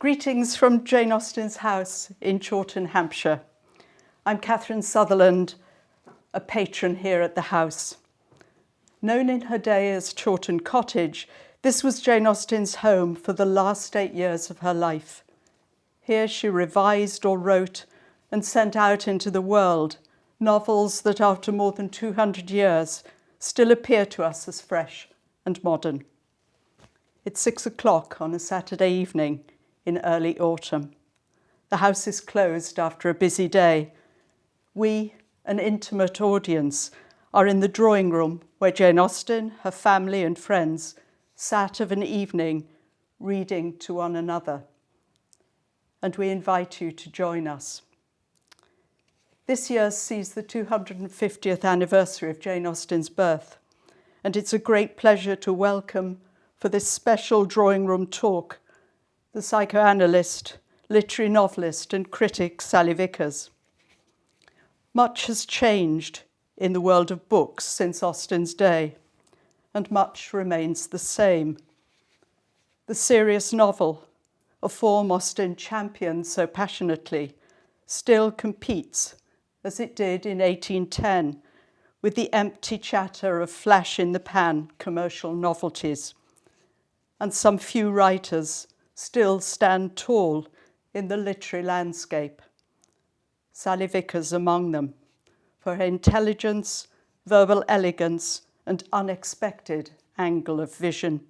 Greetings from Jane Austen's house in Chawton, Hampshire. I'm Catherine Sutherland, a patron here at the house. Known in her day as Chawton Cottage, this was Jane Austen's home for the last 8 years of her life. Here she revised or wrote and sent out into the world novels that after more than 200 years still appear to us as fresh and modern. It's 6 o'clock on a Saturday evening in early autumn. The house is closed after a busy day. We, an intimate audience, are in the drawing room where Jane Austen, her family and friends sat of an evening reading to one another. And we invite you to join us. This year sees the 250th anniversary of Jane Austen's birth, and it's a great pleasure to welcome for this special drawing room talk the psychoanalyst, literary novelist and critic Salley Vickers. Much has changed in the world of books since Austen's day, and much remains the same. The serious novel, a form Austen championed so passionately, still competes, as it did in 1810, with the empty chatter of flash-in-the-pan commercial novelties. And some few writers still stand tall in the literary landscape. Salley Vickers among them, for her intelligence, verbal elegance, and unexpected angle of vision.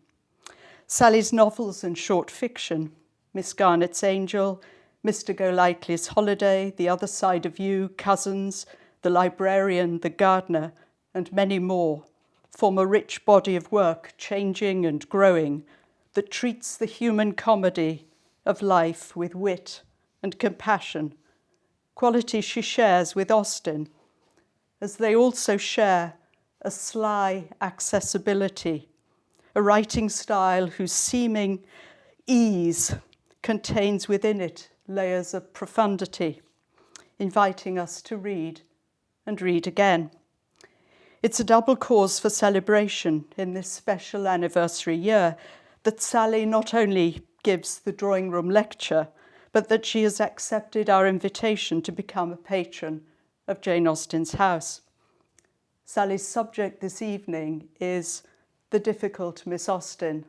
Sally's novels and short fiction, Miss Garnet's Angel, Mr. Golightly's Holiday, The Other Side of You, Cousins, The Librarian, The Gardener, and many more, form a rich body of work, changing and growing, that treats the human comedy of life with wit and compassion, qualities she shares with Austen, as they also share a sly accessibility, a writing style whose seeming ease contains within it layers of profundity, inviting us to read and read again. It's a double cause for celebration in this special anniversary year that Salley not only gives the drawing room lecture, but that she has accepted our invitation to become a patron of Jane Austen's house. Sally's subject this evening is The Difficult Miss Austen.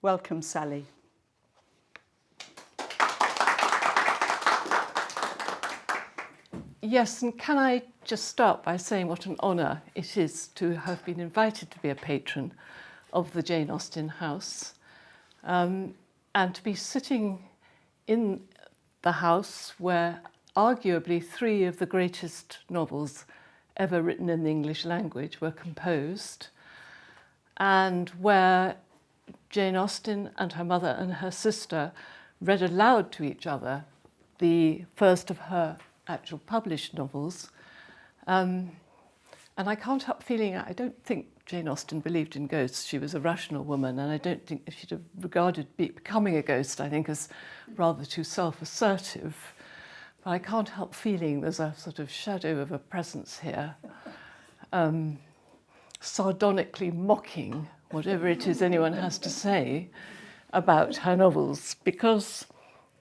Welcome, Salley. Yes, and can I just start by saying what an honour it is to have been invited to be a patron of the Jane Austen house, and to be sitting in the house where arguably 3 of the greatest novels ever written in the English language were composed, and where Jane Austen and her mother and her sister read aloud to each other the first of her actual published novels. And I can't help feeling, I don't think Jane Austen believed in ghosts. She was a rational woman, and I don't think she'd have regarded becoming a ghost, I think, as rather too self-assertive. But I can't help feeling there's a sort of shadow of a presence here, sardonically mocking whatever it is anyone has to say about her novels, because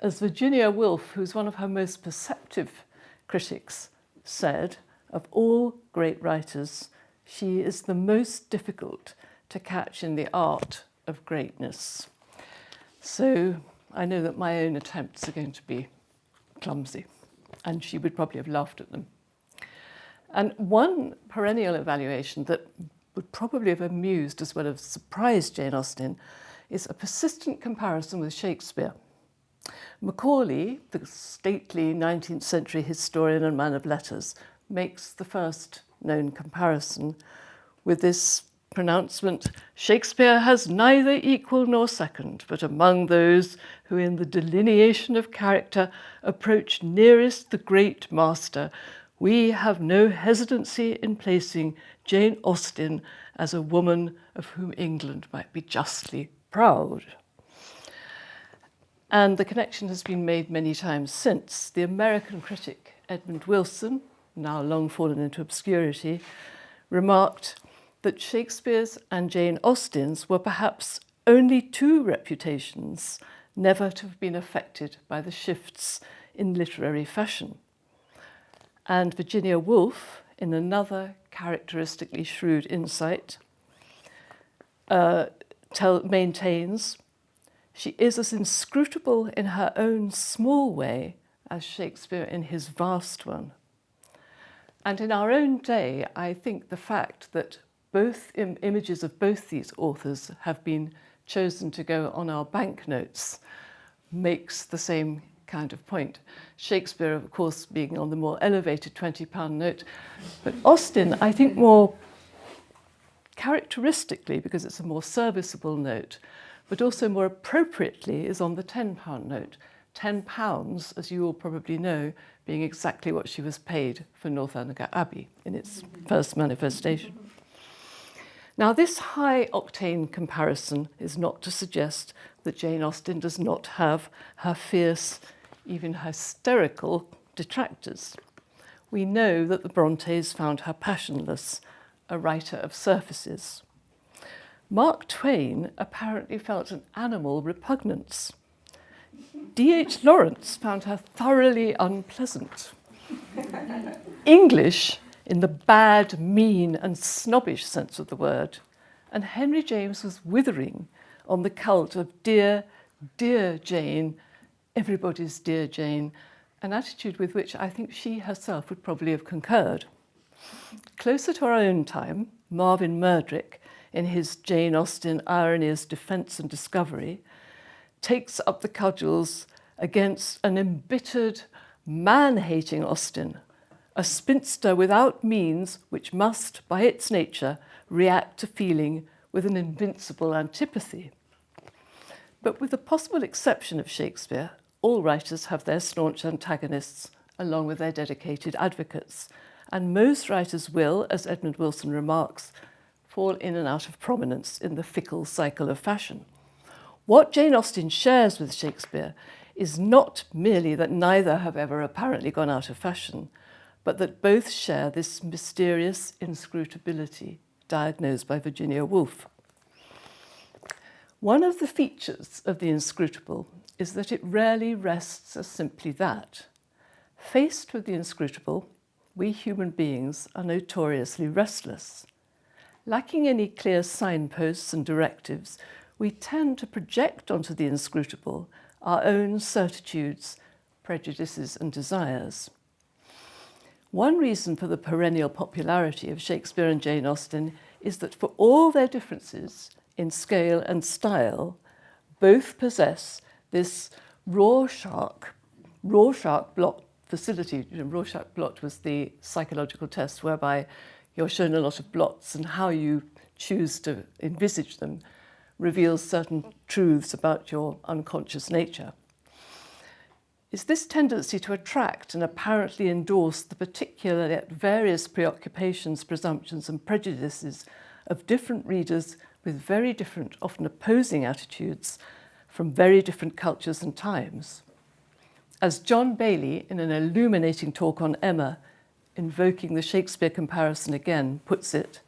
as Virginia Woolf, who's one of her most perceptive critics, said, of all great writers, she is the most difficult to catch in the art of greatness. So I know that my own attempts are going to be clumsy, and she would probably have laughed at them. And one perennial evaluation that would probably have amused as well as surprised Jane Austen is a persistent comparison with Shakespeare. Macaulay, the stately 19th century historian and man of letters, makes the first known comparison with this pronouncement: Shakespeare has neither equal nor second, but among those who in the delineation of character approach nearest the great master, we have no hesitancy in placing Jane Austen as a woman of whom England might be justly proud. And the connection has been made many times since. The American critic Edmund Wilson, now long fallen into obscurity, remarked that Shakespeare's and Jane Austen's were perhaps only 2 reputations never to have been affected by the shifts in literary fashion. And Virginia Woolf, in another characteristically shrewd insight, maintains she is as inscrutable in her own small way as Shakespeare in his vast one. And in our own day, I think the fact that both images of both these authors have been chosen to go on our banknotes makes the same kind of point. Shakespeare, of course, being on the more elevated £20 note, but Austen, I think more characteristically, because it's a more serviceable note, but also more appropriately is on the £10 note. £10, as you all probably know, being exactly what she was paid for Northanger Abbey in its first manifestation. Now, this high-octane comparison is not to suggest that Jane Austen does not have her fierce, even hysterical detractors. We know that the Brontes found her passionless, a writer of surfaces. Mark Twain apparently felt an animal repugnance. D.H. Lawrence found her thoroughly unpleasant. English in the bad, mean and snobbish sense of the word, and Henry James was withering on the cult of dear, dear Jane, everybody's dear Jane, an attitude with which I think she herself would probably have concurred. Closer to our own time, Marvin Murdrick, in his Jane Austen Ironies, Defence and Discovery, takes up the cudgels against an embittered, man-hating Austen, a spinster without means which must, by its nature, react to feeling with an invincible antipathy. But with the possible exception of Shakespeare, all writers have their staunch antagonists along with their dedicated advocates, and most writers will, as Edmund Wilson remarks, fall in and out of prominence in the fickle cycle of fashion. What Jane Austen shares with Shakespeare is not merely that neither have ever apparently gone out of fashion, but that both share this mysterious inscrutability diagnosed by Virginia Woolf. One of the features of the inscrutable is that it rarely rests as simply that. Faced with the inscrutable, we human beings are notoriously restless. Lacking any clear signposts and directives, we tend to project onto the inscrutable our own certitudes, prejudices and desires. One reason for the perennial popularity of Shakespeare and Jane Austen is that for all their differences in scale and style, both possess this Rorschach blot facility. Rorschach blot was the psychological test whereby you're shown a lot of blots and how you choose to envisage them reveals certain truths about your unconscious nature. Is this tendency to attract and apparently endorse the particular yet various preoccupations, presumptions and prejudices of different readers with very different, often opposing attitudes from very different cultures and times. As John Bailey, in an illuminating talk on Emma, invoking the Shakespeare comparison again, puts it,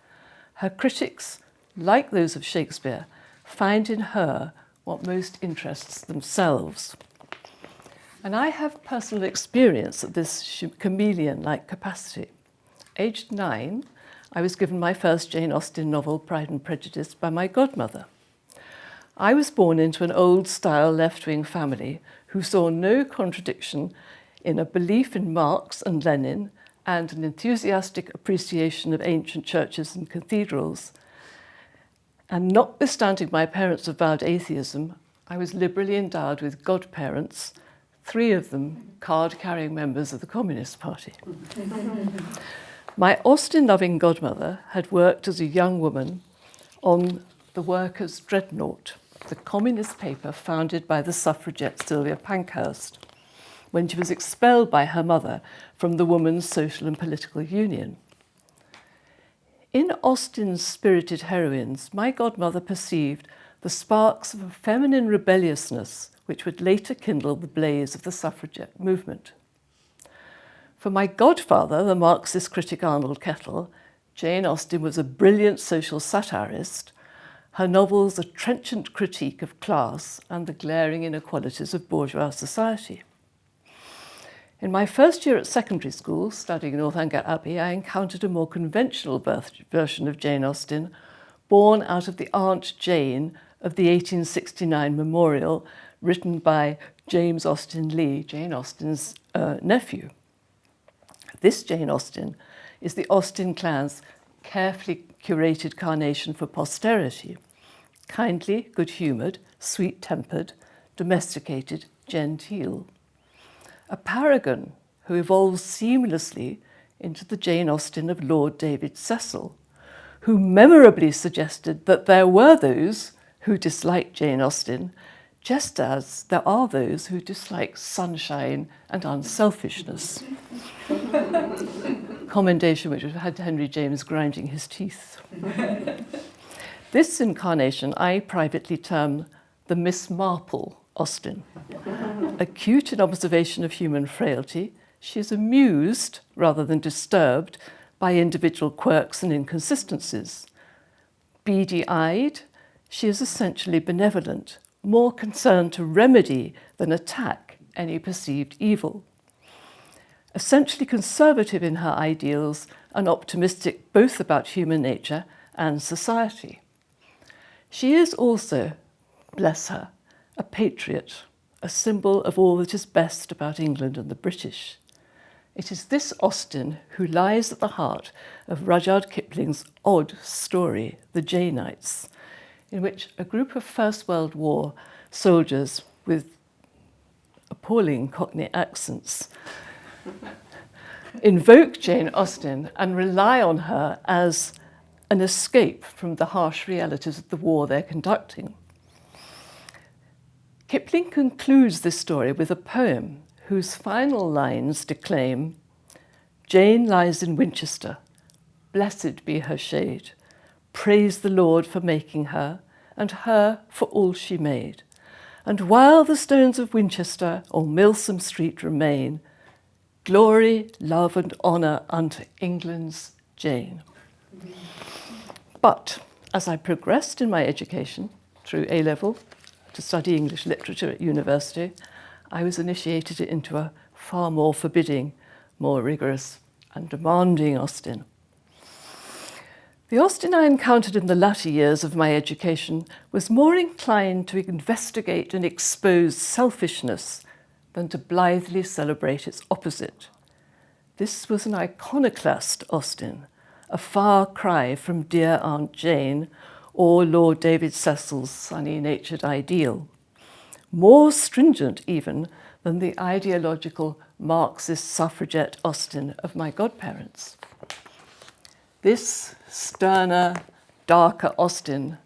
her critics, like those of Shakespeare, find in her what most interests themselves. And I have personal experience of this chameleon-like capacity. Aged 9, I was given my first Jane Austen novel, Pride and Prejudice, by my godmother. I was born into an old-style left-wing family who saw no contradiction in a belief in Marx and Lenin and an enthusiastic appreciation of ancient churches and cathedrals. And notwithstanding my parents' avowed atheism, I was liberally endowed with godparents, 3 of them card-carrying members of the Communist Party. My Austen-loving godmother had worked as a young woman on the Workers' Dreadnought, the communist paper founded by the suffragette Sylvia Pankhurst, when she was expelled by her mother from the Women's Social and Political Union. In Austen's spirited heroines, my godmother perceived the sparks of a feminine rebelliousness which would later kindle the blaze of the suffragette movement. For my godfather, the Marxist critic Arnold Kettle, Jane Austen was a brilliant social satirist, her novels a trenchant critique of class and the glaring inequalities of bourgeois society. In my first year at secondary school, studying Northanger Abbey, I encountered a more conventional version of Jane Austen, born out of the Aunt Jane of the 1869 memorial, written by James Austen Leigh, Jane Austen's nephew. This Jane Austen is the Austen clan's carefully curated carnation for posterity, kindly, good-humoured, sweet-tempered, domesticated, genteel. A paragon who evolves seamlessly into the Jane Austen of Lord David Cecil, who memorably suggested that there were those who disliked Jane Austen, just as there are those who dislike sunshine and unselfishness. Commendation which had Henry James grinding his teeth. This incarnation I privately term the Miss Marple Austen. Acute in observation of human frailty, she is amused rather than disturbed by individual quirks and inconsistencies. Beady-eyed, she is essentially benevolent, more concerned to remedy than attack any perceived evil. Essentially conservative in her ideals and optimistic both about human nature and society. She is also, bless her, a patriot, a symbol of all that is best about England and the British. It is this Austen who lies at the heart of Rudyard Kipling's odd story, The Janeites, in which a group of First World War soldiers with appalling Cockney accents invoke Jane Austen and rely on her as an escape from the harsh realities of the war they're conducting. Kipling concludes this story with a poem whose final lines declaim, "Jane lies in Winchester, blessed be her shade, praise the Lord for making her, and her for all she made. And while the stones of Winchester or Milsom Street remain, glory, love, and honour unto England's Jane." But as I progressed in my education through A-level to study English literature at university, I was initiated into a far more forbidding, more rigorous and demanding Austen. The Austen I encountered in the latter years of my education was more inclined to investigate and expose selfishness than to blithely celebrate its opposite. This was an iconoclast Austen, a far cry from dear Aunt Jane or Lord David Cecil's sunny-natured ideal, more stringent even than the ideological Marxist suffragette Austen of my godparents. This sterner, darker Austen,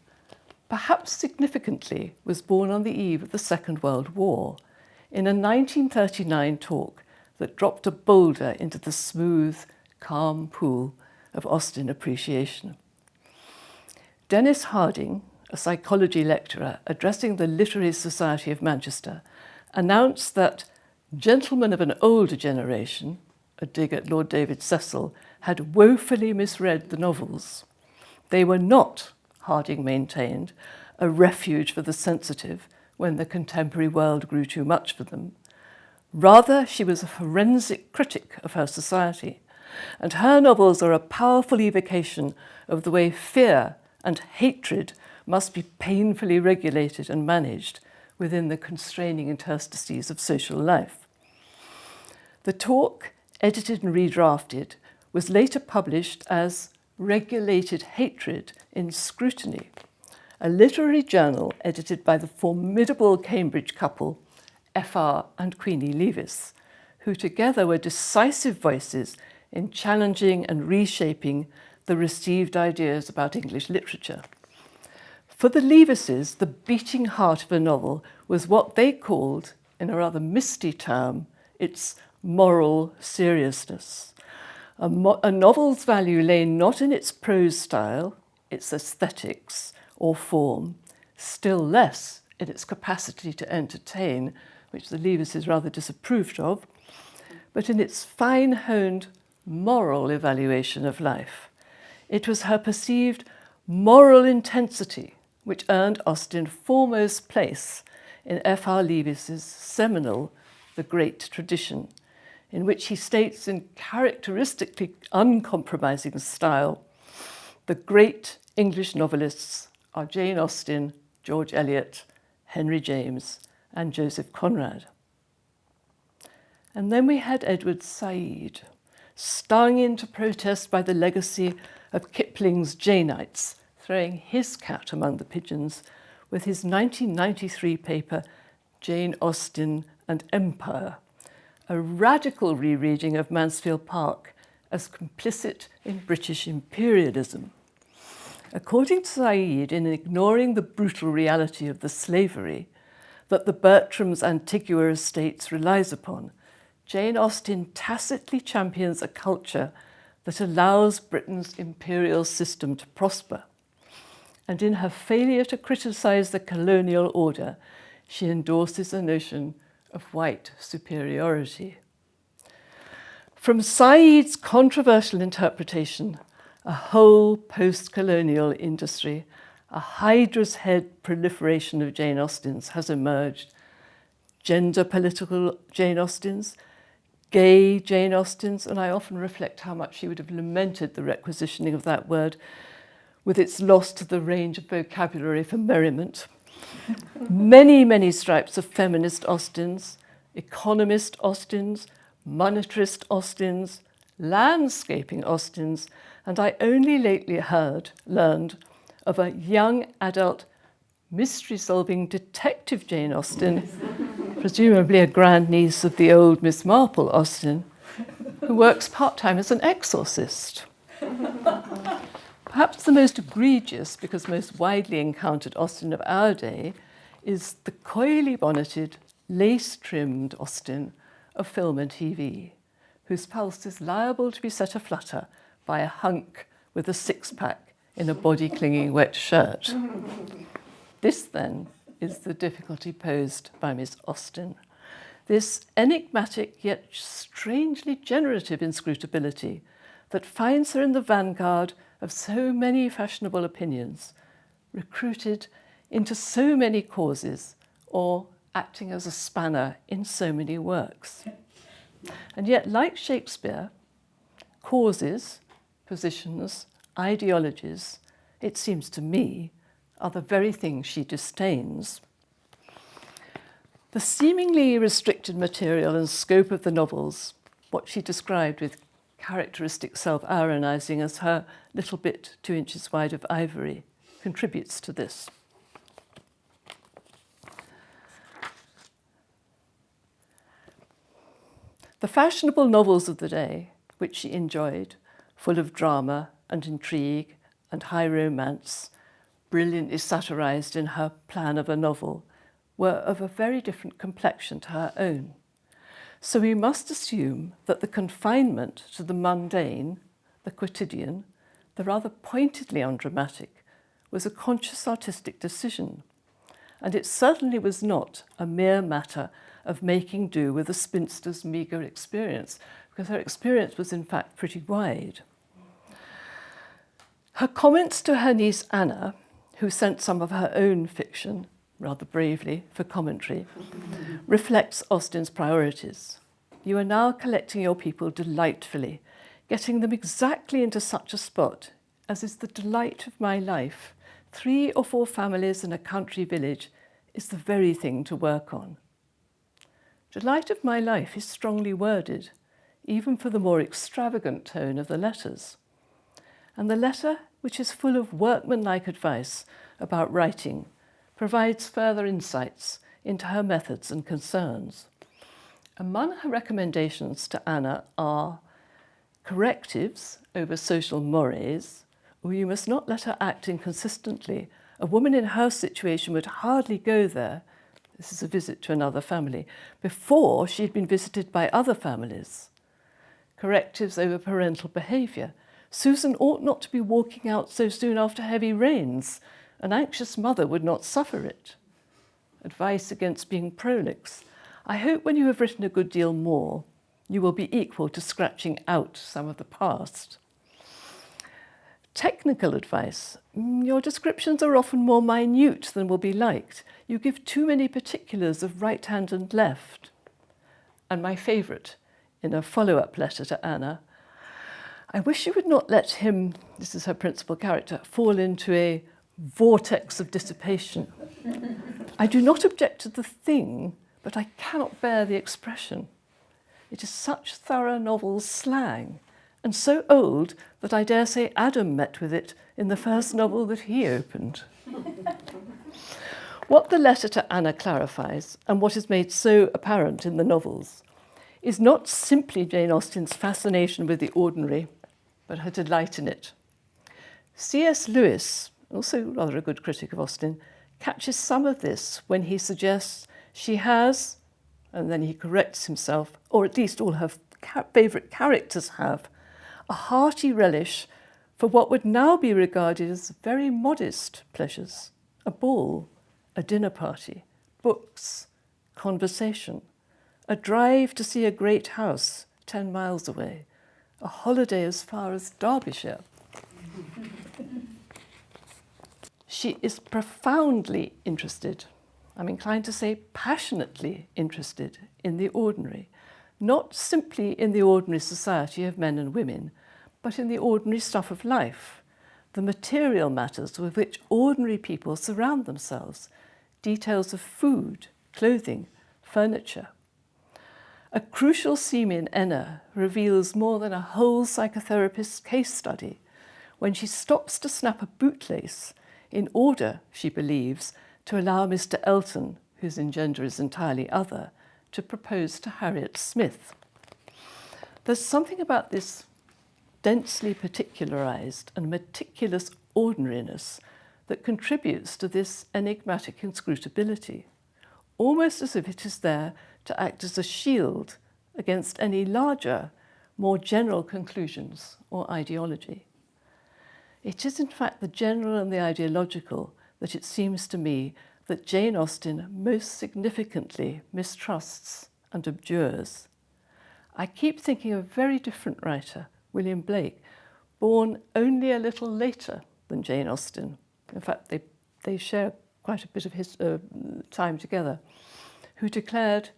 perhaps significantly, was born on the eve of the Second World War in a 1939 talk that dropped a boulder into the smooth, calm pool of Austen appreciation. Dennis Harding, a psychology lecturer addressing the Literary Society of Manchester, announced that gentlemen of an older generation, a dig at Lord David Cecil, had woefully misread the novels. They were not, Harding maintained, a refuge for the sensitive when the contemporary world grew too much for them. Rather, she was a forensic critic of her society, and her novels are a powerful evocation of the way fear and hatred must be painfully regulated and managed within the constraining interstices of social life. The talk, edited and redrafted, was later published as Regulated Hatred in Scrutiny, a literary journal edited by the formidable Cambridge couple F.R. and Queenie Leavis, who together were decisive voices in challenging and reshaping the received ideas about English literature. For the Leavises, the beating heart of a novel was what they called, in a rather misty term, its moral seriousness. A novel's value lay not in its prose style, its aesthetics or form, still less in its capacity to entertain, which the Leavises rather disapproved of, but in its fine-honed moral evaluation of life. It was her perceived moral intensity which earned Austen foremost place in F.R. Leavis's seminal The Great Tradition, in which he states in characteristically uncompromising style, the great English novelists are Jane Austen, George Eliot, Henry James, and Joseph Conrad. And then we had Edward Said, stung into protest by the legacy of Kipling's Janeites, throwing his cat among the pigeons with his 1993 paper, Jane Austen and Empire, a radical rereading of Mansfield Park as complicit in British imperialism. According to Said, in ignoring the brutal reality of the slavery that the Bertram's Antigua estates relies upon, Jane Austen tacitly champions a culture that allows Britain's imperial system to prosper. And in her failure to criticise the colonial order, she endorses a notion of white superiority. From Said's controversial interpretation, a whole post-colonial industry, a Hydra's head proliferation of Jane Austens has emerged. Gender political Jane Austens, gay Jane Austens, and I often reflect how much she would have lamented the requisitioning of that word with its loss to the range of vocabulary for merriment. Many, many stripes of feminist Austens, economist Austens, monetarist Austens, landscaping Austens, and I only lately learned of a young adult mystery-solving detective Jane Austen, presumably a grandniece of the old Miss Marple Austen, who works part-time as an exorcist. Perhaps the most egregious, because most widely encountered Austen of our day, is the coyly bonneted, lace-trimmed Austen of film and TV, whose pulse is liable to be set aflutter by a hunk with a six-pack in a body-clinging wet shirt. This, then, is the difficulty posed by Miss Austen. This enigmatic yet strangely generative inscrutability that finds her in the vanguard of so many fashionable opinions, recruited into so many causes, or acting as a spanner in so many works. And yet, like Shakespeare, causes, positions, ideologies, it seems to me, are the very things she disdains. The seemingly restricted material and scope of the novels, what she described with characteristic self-ironising as her little bit 2 inches wide of ivory, contributes to this. The fashionable novels of the day, which she enjoyed, full of drama and intrigue and high romance, brilliantly satirised in her plan of a novel, were of a very different complexion to her own. So we must assume that the confinement to the mundane, the quotidian, the rather pointedly undramatic, was a conscious artistic decision. And it certainly was not a mere matter of making do with a spinster's meagre experience, because her experience was in fact pretty wide. Her comments to her niece Anna, who sent some of her own fiction, rather bravely, for commentary, reflects Austen's priorities. You are now collecting your people delightfully, getting them exactly into such a spot as is the delight of my life. 3 or 4 families in a country village is the very thing to work on. Delight of my life is strongly worded, even for the more extravagant tone of the letters. And the letter, which is full of workmanlike advice about writing, provides further insights into her methods and concerns. Among her recommendations to Anna are correctives over social mores, or you must not let her act inconsistently. A woman in her situation would hardly go there, this is a visit to another family, before she had been visited by other families. Correctives over parental behaviour. Susan ought not to be walking out so soon after heavy rains. An anxious mother would not suffer it. Advice against being prolix. I hope when you have written a good deal more, you will be equal to scratching out some of the past. technical advice. Your descriptions are often more minute than will be liked. You give too many particulars of right hand and left. And my favourite, in a follow-up letter to Anna, I wish you would not let him, this is her principal character, fall into a vortex of dissipation. I do not object to the thing, but I cannot bear the expression. It is such thorough novel slang, and so old that I dare say Adam met with it in the first novel that he opened. What the letter to Anna clarifies, and what is made so apparent in the novels, is not simply Jane Austen's fascination with the ordinary, but her delight in it. C.S. Lewis, also rather a good critic of Austen, catches some of this when he suggests she has, and then he corrects himself, or at least all her favourite characters have, a hearty relish for what would now be regarded as very modest pleasures: a ball, a dinner party, books, conversation, a drive to see a great house 10 miles away, a holiday as far as Derbyshire. She is profoundly interested, I'm inclined to say passionately interested, in the ordinary, not simply in the ordinary society of men and women, but in the ordinary stuff of life, the material matters with which ordinary people surround themselves, details of food, clothing, furniture. A crucial scene in Enna reveals more than a whole psychotherapist's case study when she stops to snap a bootlace in order, she believes, to allow Mr. Elton, whose engender is entirely other, to propose to Harriet Smith. There's something about this densely particularised and meticulous ordinariness that contributes to this enigmatic inscrutability, almost as if it is there to act as a shield against any larger, more general conclusions or ideology. It is in fact the general and the ideological that it seems to me that Jane Austen most significantly mistrusts and abjures. I keep thinking of a very different writer, William Blake, born only a little later than Jane Austen. In fact, they share quite a bit of his time together, who declared,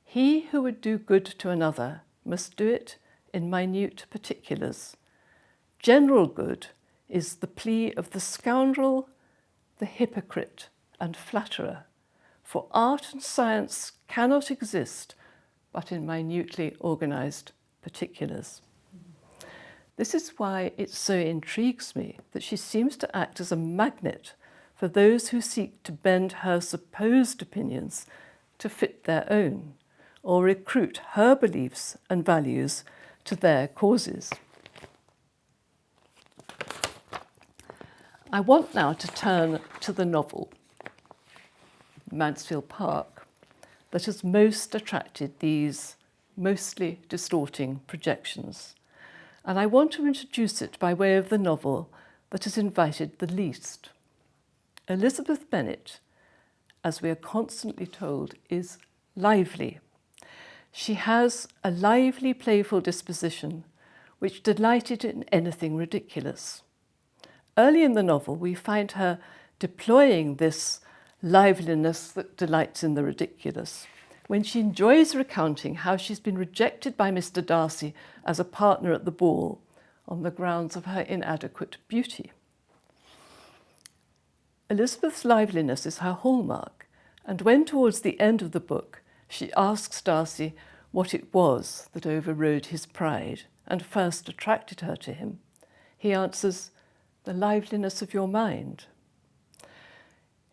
"He who would do good to another must do it in minute particulars. General good is the plea of the scoundrel, the hypocrite, and flatterer, for art and science cannot exist but in minutely organised particulars." This is why it so intrigues me that she seems to act as a magnet for those who seek to bend her supposed opinions to fit their own, or recruit her beliefs and values to their causes. I want now to turn to the novel, Mansfield Park, that has most attracted these mostly distorting projections. And I want to introduce it by way of the novel that has invited the least. Elizabeth Bennet, as we are constantly told, is lively. She has a lively, playful disposition which delighted in anything ridiculous. Early in the novel, we find her deploying this liveliness that delights in the ridiculous, when she enjoys recounting how she's been rejected by Mr. Darcy as a partner at the ball on the grounds of her inadequate beauty. Elizabeth's liveliness is her hallmark, and when towards the end of the book she asks Darcy what it was that overrode his pride and first attracted her to him, he answers, "The liveliness of your mind."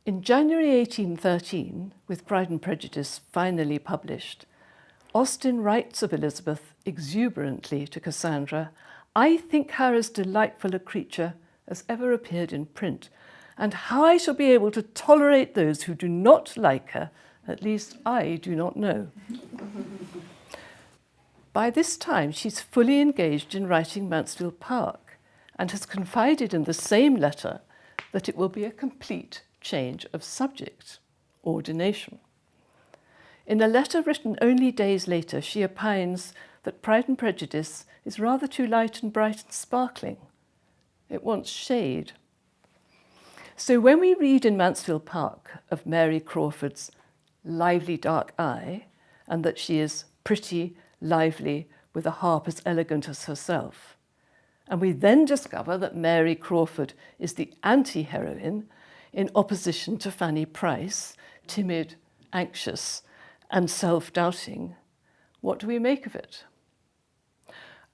In January 1813, with Pride and Prejudice finally published, Austen writes of Elizabeth exuberantly to Cassandra, "I think her as delightful a creature as ever appeared in print, and how I shall be able to tolerate those who do not like her, at least I do not know." By this time, she's fully engaged in writing Mansfield Park and has confided in the same letter that it will be a complete change of subject, ordination. In a letter written only days later, she opines that Pride and Prejudice is rather too light and bright and sparkling. It wants shade. So when we read in Mansfield Park of Mary Crawford's lively dark eye, and that she is pretty, lively, with a harp as elegant as herself, and we then discover that Mary Crawford is the anti-heroine in opposition to Fanny Price, timid, anxious, and self-doubting, what do we make of it?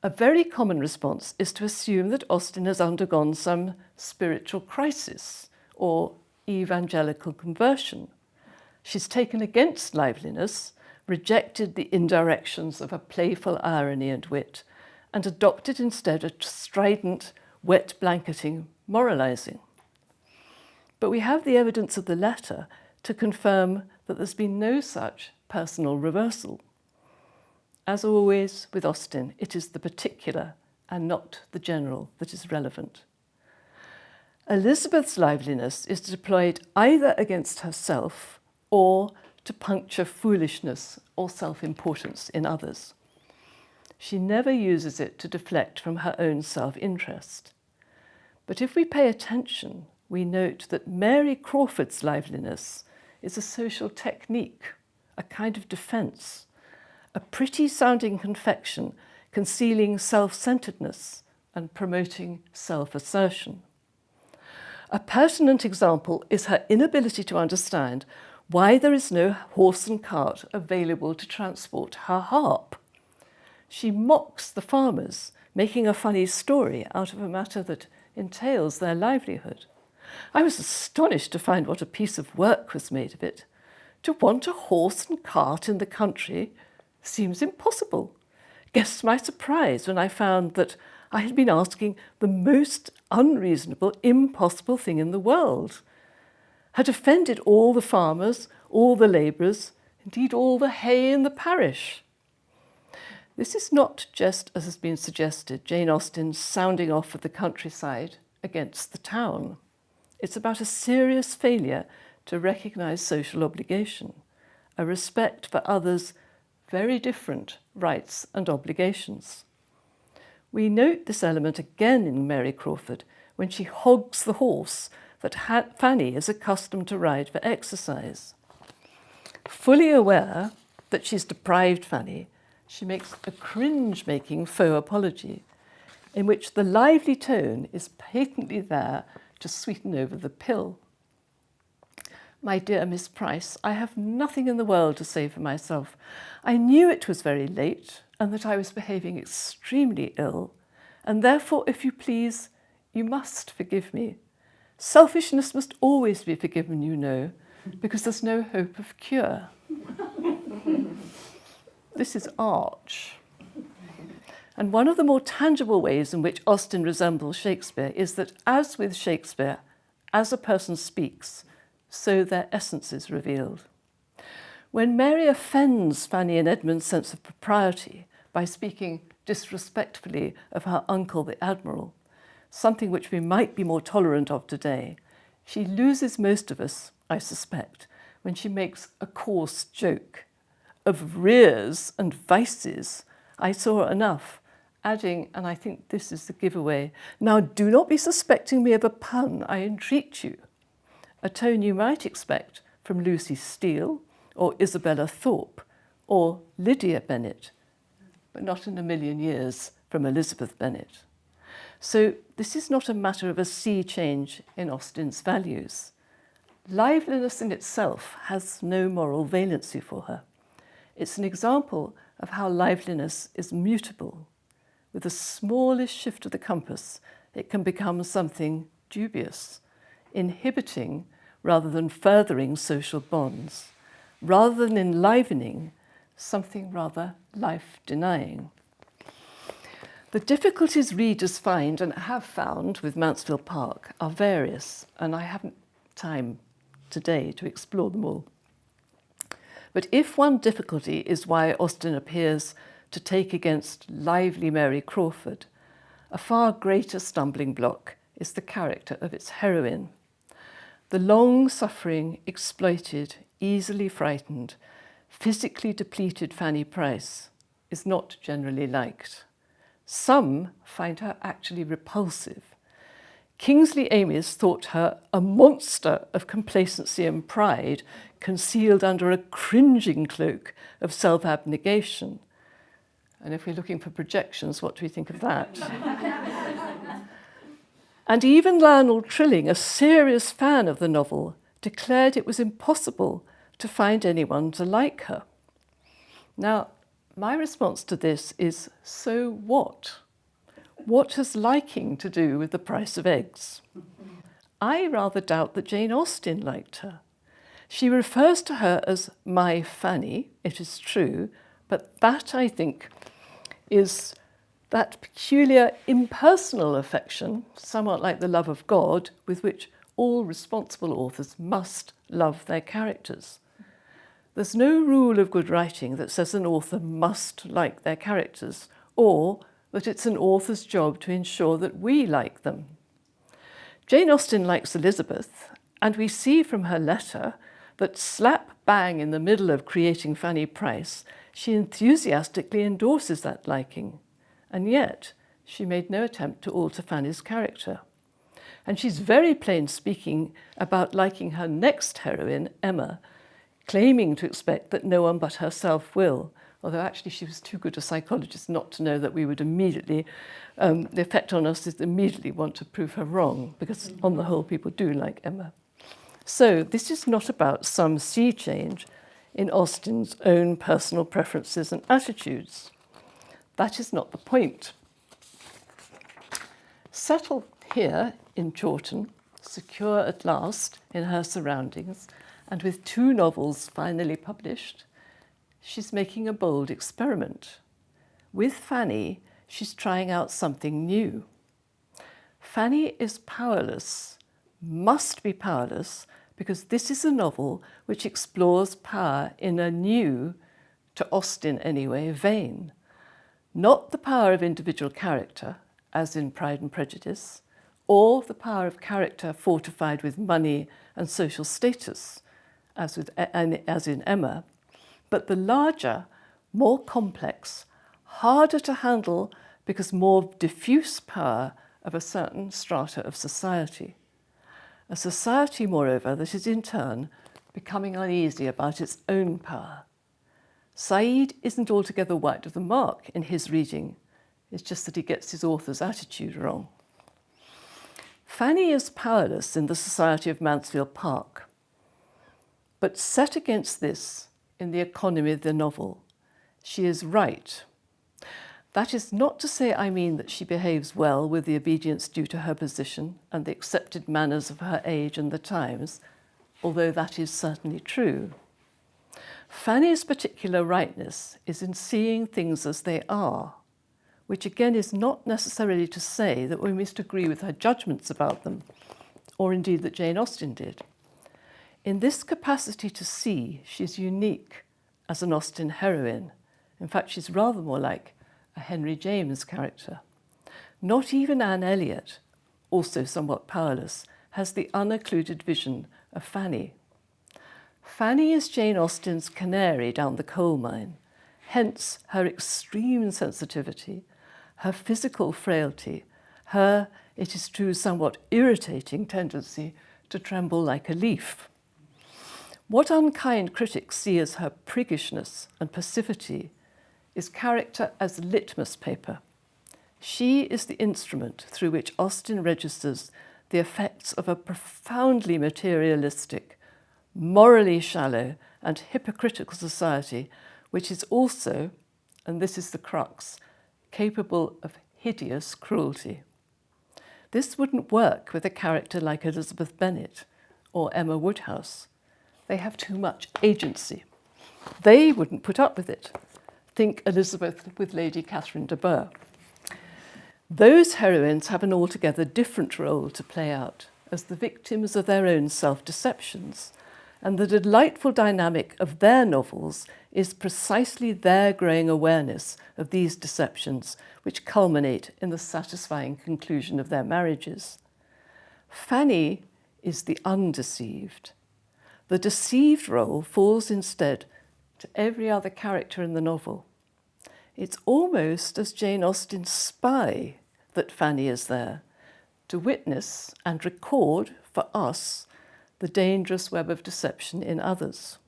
A very common response is to assume that Austen has undergone some spiritual crisis or evangelical conversion. She's taken against liveliness, rejected the indirections of a playful irony and wit, and adopted instead a strident, wet blanketing moralising. But we have the evidence of the latter to confirm that there's been no such personal reversal. As always with Austen, it is the particular and not the general that is relevant. Elizabeth's liveliness is deployed either against herself or to puncture foolishness or self-importance in others. She never uses it to deflect from her own self-interest. But if we pay attention, we note that Mary Crawford's liveliness is a social technique, a kind of defence, a pretty-sounding confection concealing self-centeredness and promoting self-assertion. A pertinent example is her inability to understand why there is no horse and cart available to transport her harp. She mocks the farmers, making a funny story out of a matter that entails their livelihood. I was astonished to find what a piece of work was made of it. To want a horse and cart in the country seems impossible. Guess my surprise when I found that I had been asking the most unreasonable, impossible thing in the world, had offended all the farmers, all the labourers, indeed all the hay in the parish. This is not just, as has been suggested, Jane Austen sounding off of the countryside against the town. It's about a serious failure to recognise social obligation, a respect for others' very different rights and obligations. We note this element again in Mary Crawford when she hogs the horse that Fanny is accustomed to ride for exercise. Fully aware that she's deprived Fanny, she makes a cringe-making faux apology in which the lively tone is patently there to sweeten over the pill. My dear Miss Price, I have nothing in the world to say for myself. I knew it was very late and that I was behaving extremely ill, and therefore, if you please, you must forgive me. Selfishness must always be forgiven, you know, because there's no hope of cure. This is arch. And one of the more tangible ways in which Austen resembles Shakespeare is that, as with Shakespeare, as a person speaks, so their essence is revealed. When Mary offends Fanny and Edmund's sense of propriety by speaking disrespectfully of her uncle, the Admiral, something which we might be more tolerant of today, she loses most of us, I suspect, when she makes a coarse joke. Of rears and vices, I saw enough, adding, and I think this is the giveaway, now do not be suspecting me of a pun, I entreat you. A tone you might expect from Lucy Steele or Isabella Thorpe or Lydia Bennet, but not in a million years from Elizabeth Bennet. So this is not a matter of a sea change in Austen's values. Liveliness in itself has no moral valency for her. It's an example of how liveliness is mutable. With the smallest shift of the compass, it can become something dubious, inhibiting rather than furthering social bonds, rather than enlivening, something rather life-denying. The difficulties readers find and have found with Mansfield Park are various, and I haven't time today to explore them all. But if one difficulty is why Austen appears to take against lively Mary Crawford, a far greater stumbling block is the character of its heroine. The long-suffering, exploited, easily frightened, physically depleted Fanny Price is not generally liked. Some find her actually repulsive, Kingsley Amis thought her a monster of complacency and pride, concealed under a cringing cloak of self-abnegation. And if we're looking for projections, what do we think of that? And even Lionel Trilling, a serious fan of the novel, declared it was impossible to find anyone to like her. Now, my response to this is, so what? What has liking to do with the price of eggs? I rather doubt that Jane Austen liked her. She refers to her as my Fanny, it is true, but that, I think, is that peculiar impersonal affection, somewhat like the love of God, with which all responsible authors must love their characters. There's no rule of good writing that says an author must like their characters, or that it's an author's job to ensure that we like them. Jane Austen likes Elizabeth, and we see from her letter that slap bang in the middle of creating Fanny Price, she enthusiastically endorses that liking, and yet she made no attempt to alter Fanny's character. And she's very plain speaking about liking her next heroine, Emma, claiming to expect that no one but herself will, although actually she was too good a psychologist not to know that we would immediately, the effect on us is immediately want to prove her wrong, because on the whole people do like Emma. So this is not about some sea change in Austen's own personal preferences and attitudes. That is not the point. Settled here in Chawton, secure at last in her surroundings, and with 2 novels finally published, she's making a bold experiment. With Fanny, she's trying out something new. Fanny is powerless, must be powerless, because this is a novel which explores power in a new, to Austen anyway, vein. Not the power of individual character, as in Pride and Prejudice, or the power of character fortified with money and social status, as in Emma, but the larger, more complex, harder to handle because more diffuse power of a certain strata of society. A society, moreover, that is in turn becoming uneasy about its own power. Said isn't altogether wide of the mark in his reading. It's just that he gets his author's attitude wrong. Fanny is powerless in the society of Mansfield Park. But set against this, in the economy of the novel, she is right. That is not to say, I mean, that she behaves well with the obedience due to her position and the accepted manners of her age and the times, although that is certainly true. Fanny's particular rightness is in seeing things as they are, which again is not necessarily to say that we must agree with her judgments about them, or indeed that Jane Austen did. In this capacity to see, she's unique as an Austen heroine. In fact, she's rather more like a Henry James character. Not even Anne Elliot, also somewhat powerless, has the unoccluded vision of Fanny. Fanny is Jane Austen's canary down the coal mine, hence her extreme sensitivity, her physical frailty, her, it is true, somewhat irritating tendency to tremble like a leaf. What unkind critics see as her priggishness and passivity is character as litmus paper. She is the instrument through which Austen registers the effects of a profoundly materialistic, morally shallow and hypocritical society, which is also, and this is the crux, capable of hideous cruelty. This wouldn't work with a character like Elizabeth Bennet or Emma Woodhouse. They have too much agency. They wouldn't put up with it. Think Elizabeth with Lady Catherine de Bourgh. Those heroines have an altogether different role to play out as the victims of their own self-deceptions, and the delightful dynamic of their novels is precisely their growing awareness of these deceptions which culminate in the satisfying conclusion of their marriages. Fanny is the undeceived. The deceived role falls instead to every other character in the novel. It's almost as Jane Austen's spy that Fanny is there, to witness and record for us the dangerous web of deception in others.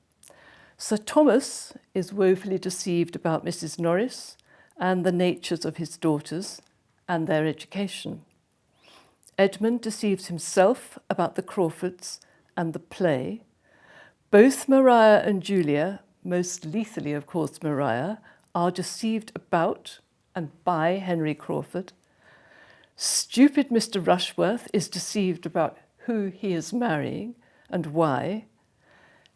Sir Thomas is woefully deceived about Mrs. Norris and the natures of his daughters and their education. Edmund deceives himself about the Crawfords and the play. Both Maria and Julia, most lethally of course Maria, are deceived about and by Henry Crawford. Stupid Mr. Rushworth is deceived about who he is marrying and why.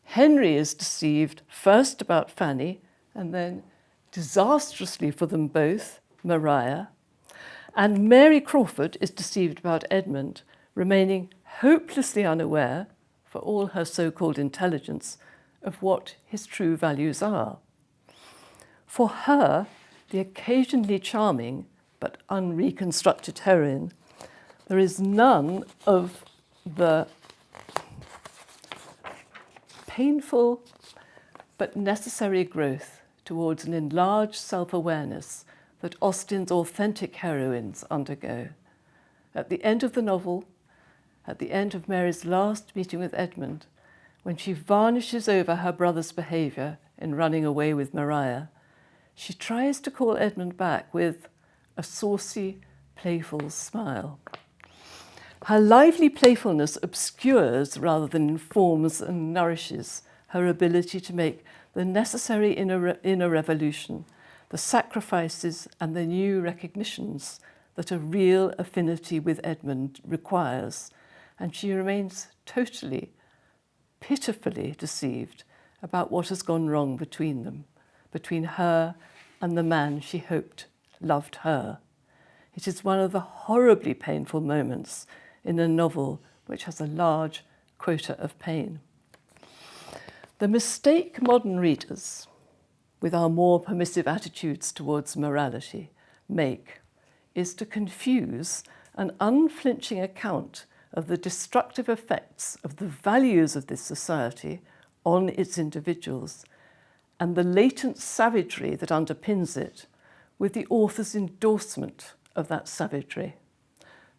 Henry is deceived first about Fanny and then, disastrously for them both, Maria. And Mary Crawford is deceived about Edmund, remaining hopelessly unaware, for all her so-called intelligence, of what his true values are. For her, the occasionally charming but unreconstructed heroine, there is none of the painful but necessary growth towards an enlarged self-awareness that Austen's authentic heroines undergo. At the end of the novel, at the end of Mary's last meeting with Edmund, when she varnishes over her brother's behaviour in running away with Maria, she tries to call Edmund back with a saucy, playful smile. Her lively playfulness obscures rather than informs and nourishes her ability to make the necessary inner revolution, the sacrifices and the new recognitions that a real affinity with Edmund requires, and she remains totally, pitifully deceived about what has gone wrong between them, between her and the man she hoped loved her. It is one of the horribly painful moments in a novel which has a large quota of pain. The mistake modern readers, with our more permissive attitudes towards morality, make is to confuse an unflinching account of the destructive effects of the values of this society on its individuals and the latent savagery that underpins it with the author's endorsement of that savagery.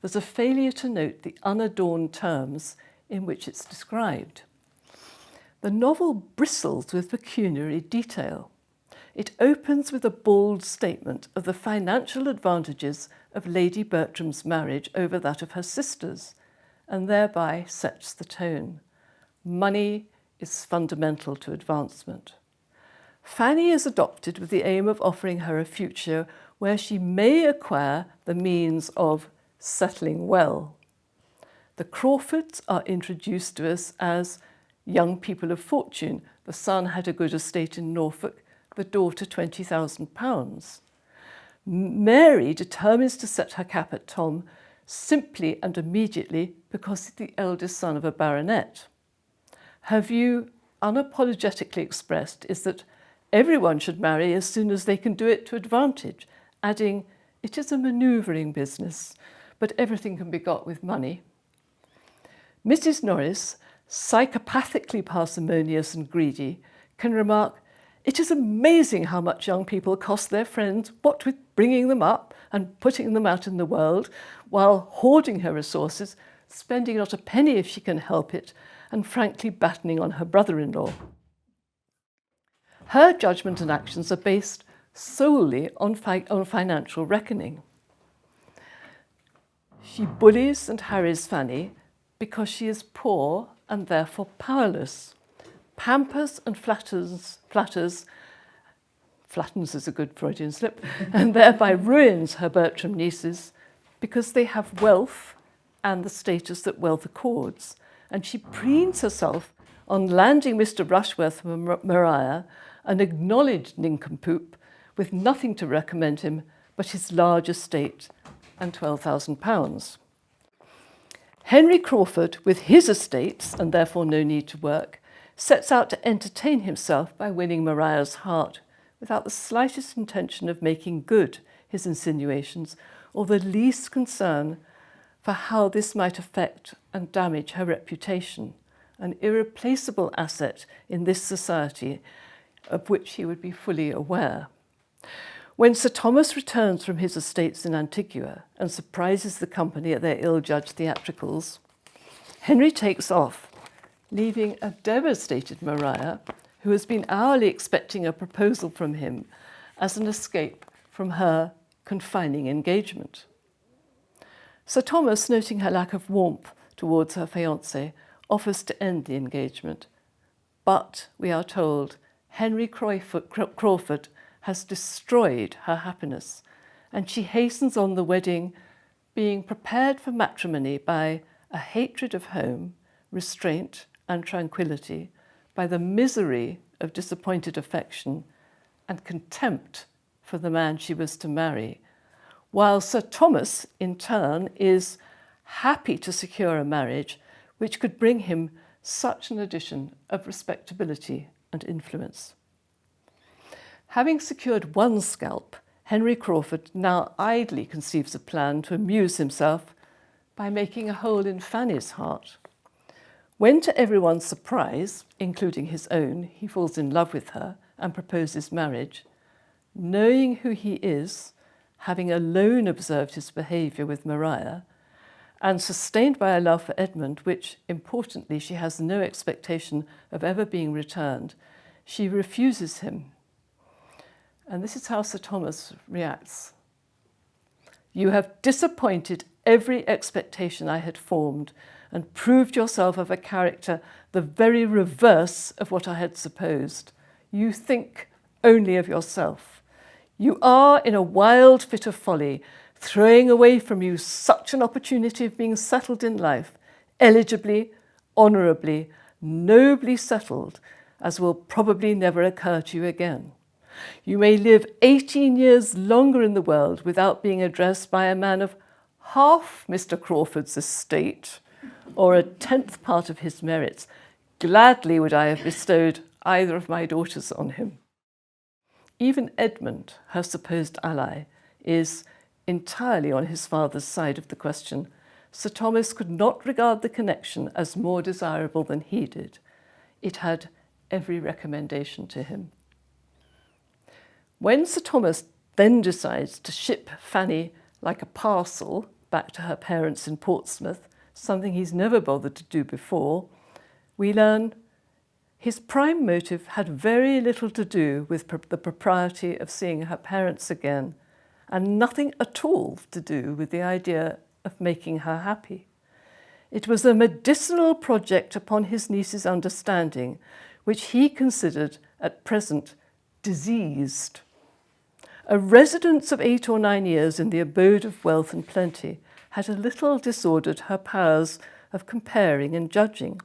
There's a failure to note the unadorned terms in which it's described. The novel bristles with pecuniary detail. It opens with a bold statement of the financial advantages of Lady Bertram's marriage over that of her sisters, and thereby sets the tone. Money is fundamental to advancement. Fanny is adopted with the aim of offering her a future where she may acquire the means of settling well. The Crawfords are introduced to us as young people of fortune. The son had a good estate in Norfolk, the daughter £20,000. Mary determines to set her cap at Tom simply and immediately because he's the eldest son of a baronet. Her view, unapologetically expressed, is that everyone should marry as soon as they can do it to advantage, adding, "It is a manoeuvring business, but everything can be got with money." Mrs. Norris, psychopathically parsimonious and greedy, can remark, "It is amazing how much young people cost their friends, what with bringing them up and putting them out in the world, while hoarding her resources, spending not a penny if she can help it, and frankly battening on her brother-in-law." Her judgment and actions are based solely on financial reckoning. She bullies and harries Fanny because she is poor and therefore powerless, pampers and flattens is a good Freudian slip, and thereby ruins her Bertram nieces because they have wealth and the status that wealth accords. And she preens herself on landing Mr. Rushworth from Maria, an acknowledged nincompoop with nothing to recommend him but his large estate and £12,000. Henry Crawford, with his estates and therefore no need to work, sets out to entertain himself by winning Maria's heart without the slightest intention of making good his insinuations or the least concern for how this might affect and damage her reputation, an irreplaceable asset in this society of which he would be fully aware. When Sir Thomas returns from his estates in Antigua and surprises the company at their ill-judged theatricals, Henry takes off, leaving a devastated Maria, who has been hourly expecting a proposal from him as an escape from her confining engagement. Sir Thomas, noting her lack of warmth towards her fiancé, offers to end the engagement. But, we are told, Henry Crawford has destroyed her happiness, and she hastens on the wedding, being prepared for matrimony by a hatred of home, restraint and tranquility, by the misery of disappointed affection and contempt for the man she was to marry, while Sir Thomas, in turn, is happy to secure a marriage which could bring him such an addition of respectability and influence. Having secured one scalp, Henry Crawford now idly conceives a plan to amuse himself by making a hole in Fanny's heart. When, to everyone's surprise, including his own, he falls in love with her and proposes marriage, knowing who he is, having alone observed his behaviour with Maria, and sustained by a love for Edmund, which, importantly, she has no expectation of ever being returned, she refuses him. And this is how Sir Thomas reacts. "You have disappointed every expectation I had formed and proved yourself of a character the very reverse of what I had supposed. You think only of yourself. You are, in a wild fit of folly, throwing away from you such an opportunity of being settled in life, eligibly, honourably, nobly settled, as will probably never occur to you again. You may live 18 years longer in the world without being addressed by a man of half Mr. Crawford's estate or a 10th part of his merits. Gladly would I have bestowed either of my daughters on him." Even Edmund, her supposed ally, is entirely on his father's side of the question. Sir Thomas could not regard the connection as more desirable than he did. It had every recommendation to him. When Sir Thomas then decides to ship Fanny like a parcel back to her parents in Portsmouth, something he's never bothered to do before, we learn his prime motive had very little to do with the propriety of seeing her parents again, and nothing at all to do with the idea of making her happy. It was a medicinal project upon his niece's understanding, which he considered at present diseased. A residence of 8 or 9 years in the abode of wealth and plenty had a little disordered her powers of comparing and judging.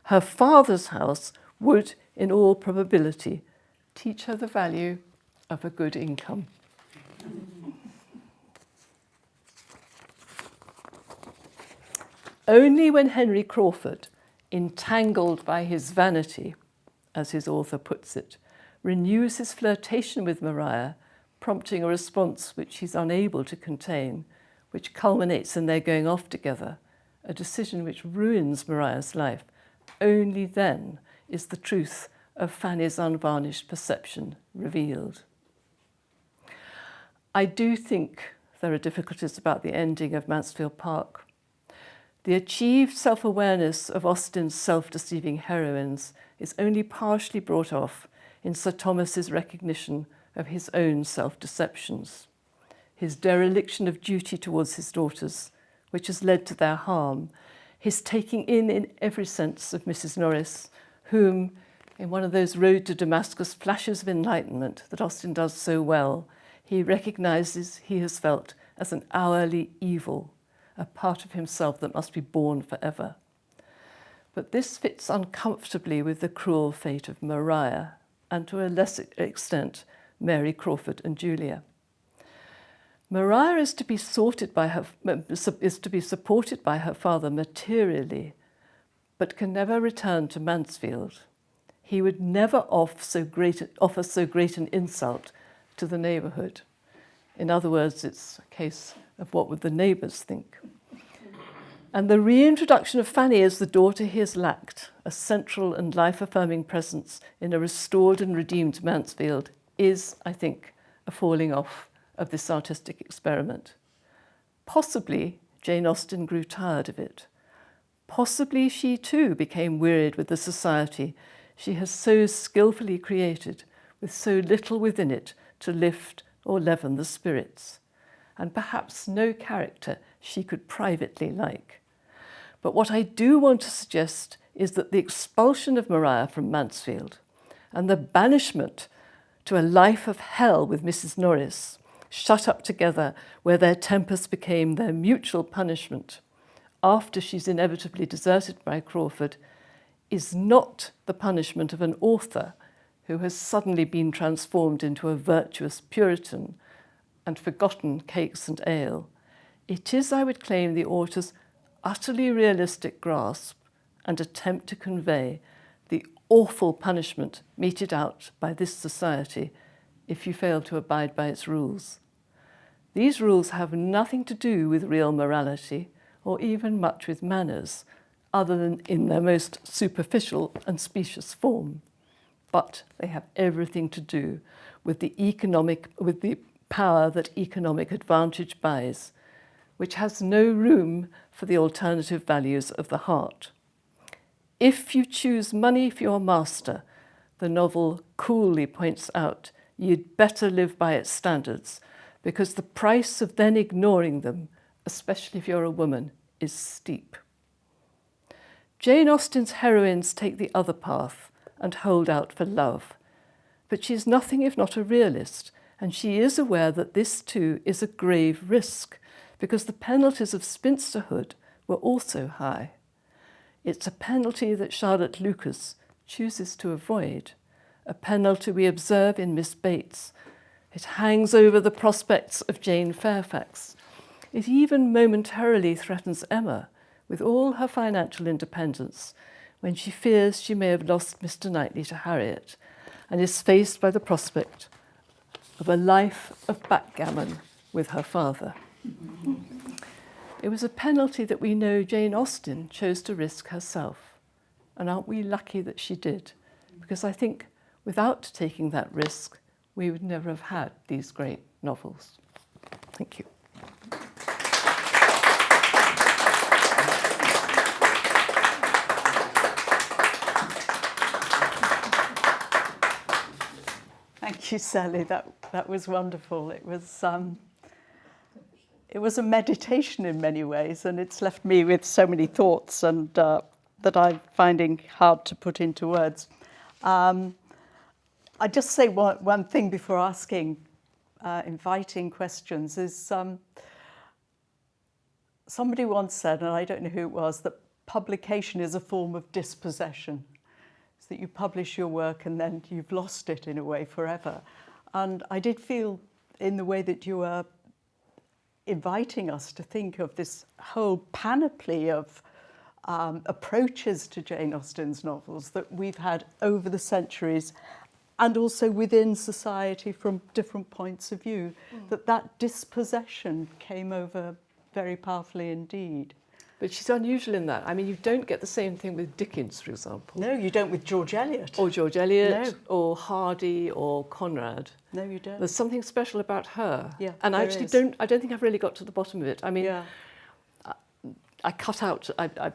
Her father's house would, in all probability, teach her the value of a good income. Only when Henry Crawford, entangled by his vanity, as his author puts it, renews his flirtation with Maria, prompting a response which he's unable to contain, which culminates in their going off together, a decision which ruins Maria's life, only then is the truth of Fanny's unvarnished perception revealed. I do think there are difficulties about the ending of Mansfield Park. The achieved self-awareness of Austen's self-deceiving heroines is only partially brought off in Sir Thomas's recognition of his own self-deceptions, his dereliction of duty towards his daughters, which has led to their harm, his taking in every sense of Mrs. Norris, whom, in one of those road to Damascus flashes of enlightenment that Austen does so well, he recognises he has felt as an hourly evil, a part of himself that must be borne forever. But this fits uncomfortably with the cruel fate of Maria, and to a lesser extent, Mary Crawford and Julia. Maria is to be supported by her father materially, but can never return to Mansfield. He would never offer so great an insult to the neighbourhood. In other words, it's a case of what would the neighbours think. And the reintroduction of Fanny as the daughter he has lacked, a central and life-affirming presence in a restored and redeemed Mansfield, is, I think, a falling off of this artistic experiment. Possibly Jane Austen grew tired of it. Possibly she too became wearied with the society she has so skillfully created, with so little within it to lift or leaven the spirits, and perhaps no character she could privately like. But what I do want to suggest is that the expulsion of Maria from Mansfield and the banishment to a life of hell with Mrs. Norris, shut up together where their tempers became their mutual punishment, after she's inevitably deserted by Crawford, is not the punishment of an author who has suddenly been transformed into a virtuous Puritan and forgotten cakes and ale. It is, I would claim, the author's utterly realistic grasp and attempt to convey the awful punishment meted out by this society if you fail to abide by its rules. These rules have nothing to do with real morality or even much with manners, other than in their most superficial and specious form. But they have everything to do with the power that economic advantage buys, which has no room for the alternative values of the heart. If you choose money for your master, the novel coolly points out you'd better live by its standards, because the price of then ignoring them, especially if you're a woman, is steep. Jane Austen's heroines take the other path and hold out for love, but she is nothing if not a realist, and she is aware that this too is a grave risk, because the penalties of spinsterhood were also high. It's a penalty that Charlotte Lucas chooses to avoid, a penalty we observe in Miss Bates. It hangs over the prospects of Jane Fairfax. It even momentarily threatens Emma, with all her financial independence, when she fears she may have lost Mr. Knightley to Harriet, and is faced by the prospect of a life of backgammon with her father. It was a penalty that we know Jane Austen chose to risk herself, and aren't we lucky that she did? Because I think without taking that risk, we would never have had these great novels. Thank you. Thank you, Sally. That was wonderful. It was a meditation in many ways, and it's left me with so many thoughts and that I'm finding hard to put into words. I'd just say one thing before asking inviting questions is somebody once said, and I don't know who it was, that publication is a form of dispossession. It's that you publish your work and then you've lost it in a way forever. And I did feel in the way that you were inviting us to think of this whole panoply of approaches to Jane Austen's novels that we've had over the centuries, and also within society from different points of view, that dispossession came over very powerfully indeed. But she's unusual in that. I mean, you don't get the same thing with Dickens, for example. No, you don't with George Eliot. Or George Eliot, No. or Hardy, or Conrad. No, you don't. There's something special about her. Yeah, and I there actually is. I don't think I've really got to the bottom of it. I mean, Yeah. I cut out, I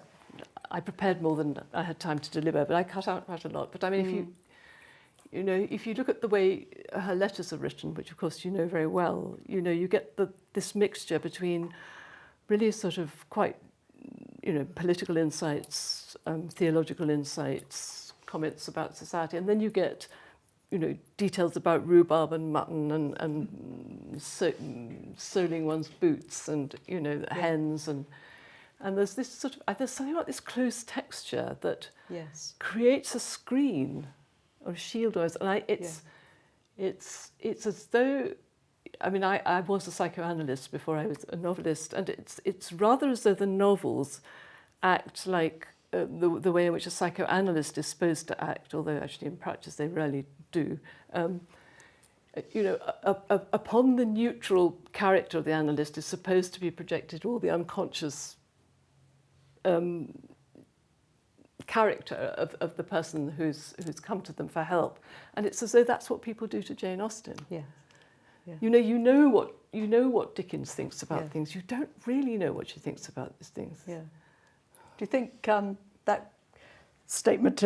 prepared more than I had time to deliver, but I cut out quite a lot. But I mean, if you look at the way her letters are written, which of course you know very well, you get this mixture between really sort of quite, political insights, theological insights, comments about society, and then you get, details about rhubarb and mutton and soling one's boots and, hens and there's this sort of, there's something about this close texture that Yes. creates a screen or a shield almost, and it's as though, I mean, I was a psychoanalyst before I was a novelist, and it's rather as though the novels act like the way in which a psychoanalyst is supposed to act, although actually in practice they rarely do. Upon the neutral character of the analyst is supposed to be projected all the unconscious character of the person who's come to them for help, and it's as though that's what people do to Jane Austen. Yeah. Yeah. You know what Dickens thinks about things. You don't really know what she thinks about these things. Yeah. Do you think that statement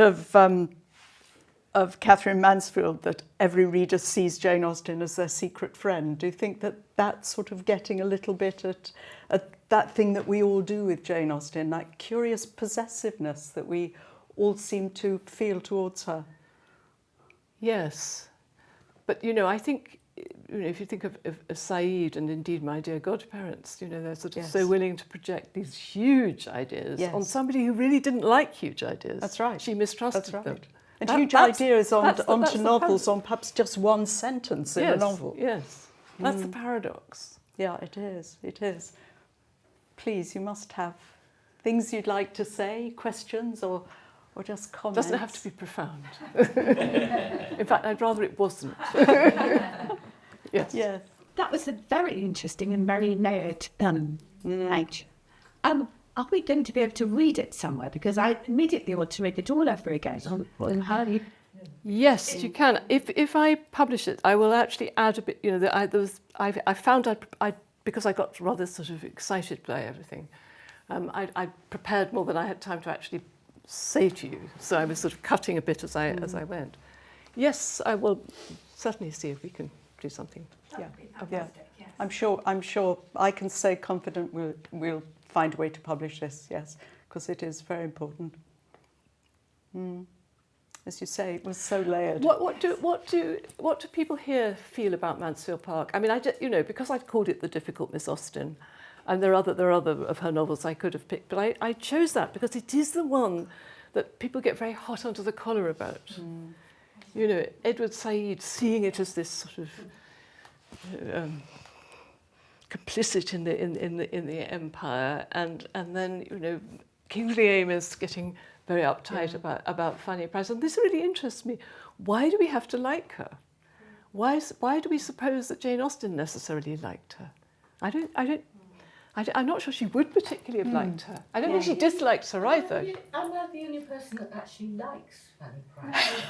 of Catherine Mansfield that every reader sees Jane Austen as their secret friend, do you think that that's sort of getting a little bit at that thing that we all do with Jane Austen, that curious possessiveness that we all seem to feel towards her? Yes, but I think if you think of Said and indeed my dear godparents, they're sort of so willing to project these huge ideas on somebody who really didn't like huge ideas. That's right. She mistrusted them. And huge ideas onto novels on perhaps just one sentence in a novel. Yes, that's the paradox. Yeah, it is. It is. Please, you must have things you'd like to say, questions or just comments. Doesn't have to be profound. In fact, I'd rather it wasn't. Yes. Yes. That was a very interesting and very layered lecture. Are we going to be able to read it somewhere? Because I immediately want to read it all over again. Yes, you can. If I publish it, I will actually add a bit. I found because I got rather sort of excited by everything. I prepared more than I had time to actually say to you, so I was sort of cutting a bit as I went. Yes, I will certainly see if we can do something. Yeah. Yes. I'm sure I can say confident we'll find a way to publish this. Yes, because it is very important. As you say, it was so layered. What do people here feel about Mansfield Park? I mean, because I'd called it the Difficult Miss Austen, and there are other of her novels I could have picked, but I chose that because it is the one that people get very hot under the collar about. Edward Said, seeing it as this sort of complicit in the empire, and then Kingsley Amis getting very uptight about Fanny Price, and this really interests me. Why do we have to like her? Why do we suppose that Jane Austen necessarily liked her? I'm not sure she would particularly have liked her. I don't think she disliked her either. I'm not the only person that actually likes Fanny Price.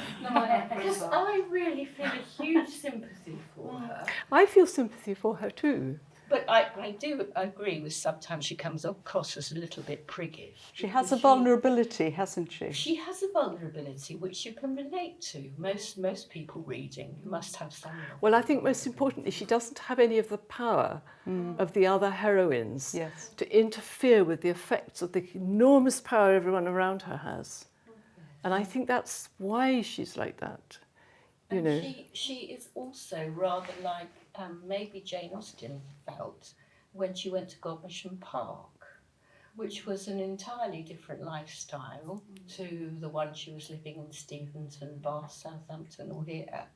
Because I really feel a huge sympathy for her. I feel sympathy for her too. But I do agree with sometimes she comes across as a little bit priggish. She has a vulnerability, hasn't she? She has a vulnerability which you can relate to. Most people reading must have some. Well, I think most importantly, she doesn't have any of the power of the other heroines to interfere with the effects of the enormous power everyone around her has. And I think that's why she's like that. She is also rather like maybe Jane Austen felt when she went to Godmersham Park, which was an entirely different lifestyle to the one she was living in Steventon, Bath, Southampton or here.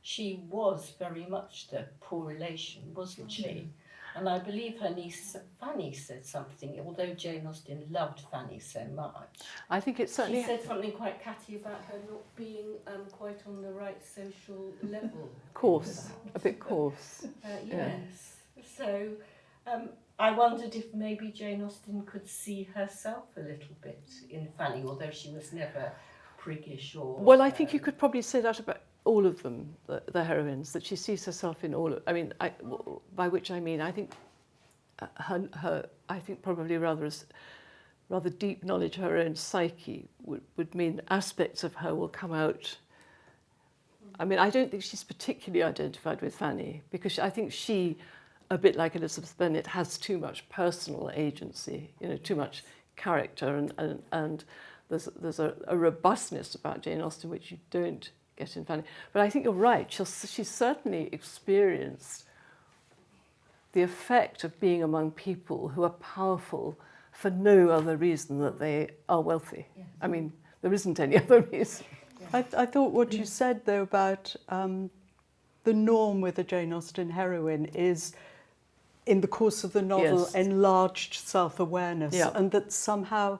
She was very much the poor relation, wasn't she? And I believe her niece Fanny said something, although Jane Austen loved Fanny so much. I think it's certainly... She said something quite catty about her not being quite on the right social level. Coarse, a bit coarse. Yes. So I wondered if maybe Jane Austen could see herself a little bit in Fanny, although she was never priggish or... Well, I think you could probably say that about all of them, the heroines, that she sees herself in all of... I mean, by which I mean, I think I think probably rather deep knowledge of her own psyche would mean aspects of her will come out. I mean, I don't think she's particularly identified with Fanny, because I think she, a bit like Elizabeth Bennet, has too much personal agency, too much character, and there's a robustness about Jane Austen which you don't get in Fanny. But I think you're right. She's certainly experienced the effect of being among people who are powerful for no other reason that they are wealthy. Yes. I mean, there isn't any other reason. I thought what you said, though, about the norm with a Jane Austen heroine is, in the course of the novel, enlarged self-awareness, and that somehow...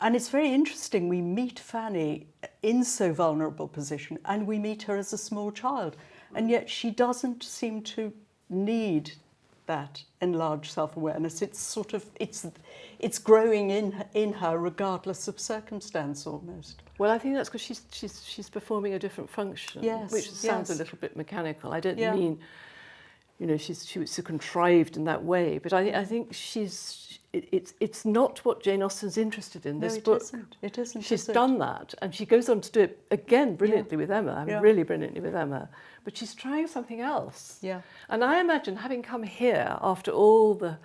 And it's very interesting, we meet Fanny in so vulnerable a position, and we meet her as a small child, and yet she doesn't seem to need that enlarged self-awareness. It's sort of, it's growing in her regardless of circumstance, almost. Well, I think that's because she's performing a different function, which sounds a little bit mechanical. I don't mean, you know, she was so contrived in that way. But I think it's not what Jane Austen's interested in, this book. It isn't. She's done that, and she goes on to do it again brilliantly with Emma. Really brilliantly with Emma. But she's trying something else. Yeah. And I imagine, having come here after all the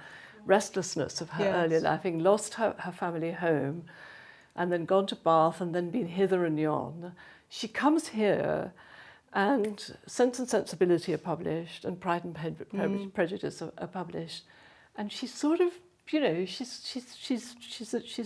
restlessness of her earlier life, having lost her family home, and then gone to Bath, and then been hither and yon, she comes here, and Sense and Sensibility are published, and Pride and Prejudice are published, and she's sort of, you know, she's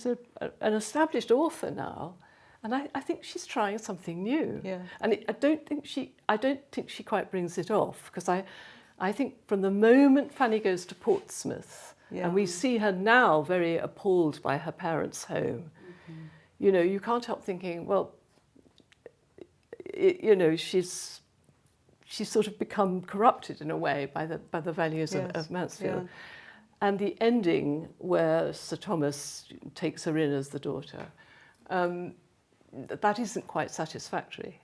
an established author now, and I think she's trying something new. Yeah. And I don't think she quite brings it off, because I think from the moment Fanny goes to Portsmouth, and we see her now very appalled by her parents' home, you know, you can't help thinking, well, you know, she's sort of become corrupted in a way by the values of Mansfield. Yeah. And the ending where Sir Thomas takes her in as the daughter, that isn't quite satisfactory.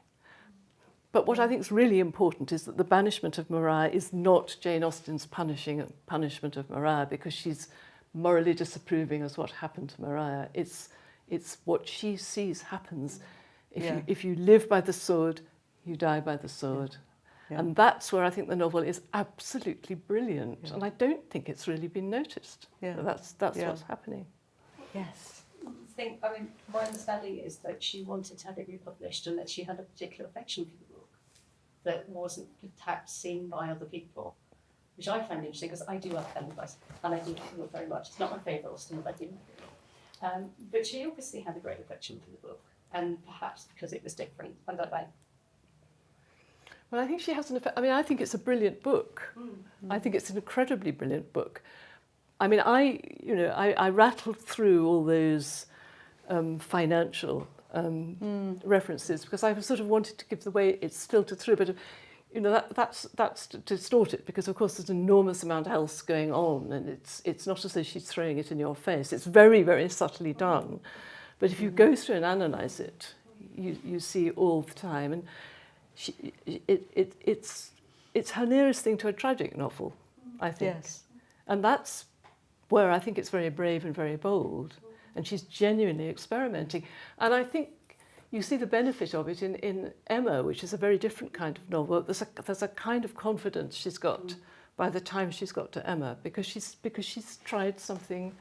But what I think is really important is that the banishment of Maria is not Jane Austen's punishment of Maria because she's morally disapproving as what happened to Maria. It's what she sees happens. If you live by the sword, you die by the sword. Yeah. And that's where I think the novel is absolutely brilliant. Yeah. And I don't think it's really been noticed. Yeah. That's what's happening. Yes. I mean, my understanding is that she wanted to have it republished and that she had a particular affection for the book that wasn't perhaps seen by other people, which I find interesting because I do love Fanny and I do like the book very much. It's not my favourite Austen, but I do like it. But she obviously had a great affection for the book, and perhaps because it was different. I don't know. Well, I think she has an effect. I mean, I think it's a brilliant book. I think it's an incredibly brilliant book. I mean, I rattled through all those financial references because I sort of wanted to give the way it's filtered through, but you know that's distorted because of course there's an enormous amount else going on, and it's not as though she's throwing it in your face. It's very, very subtly done, but if you go through and analyse it, you see all the time, and it's her nearest thing to a tragic novel, I think. Yes. And that's where I think it's very brave and very bold, and she's genuinely experimenting. And I think you see the benefit of it in Emma, which is a very different kind of novel. There's a kind of confidence she's got by the time she's got to Emma, because she's tried something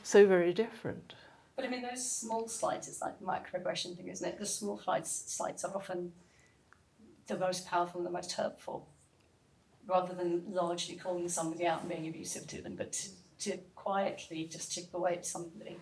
so very different. But I mean, those small slides, it's like the microaggression thing, isn't it? The small slides are often the most powerful and the most hurtful, rather than largely calling somebody out and being abusive to them, but to quietly just chip away at somebody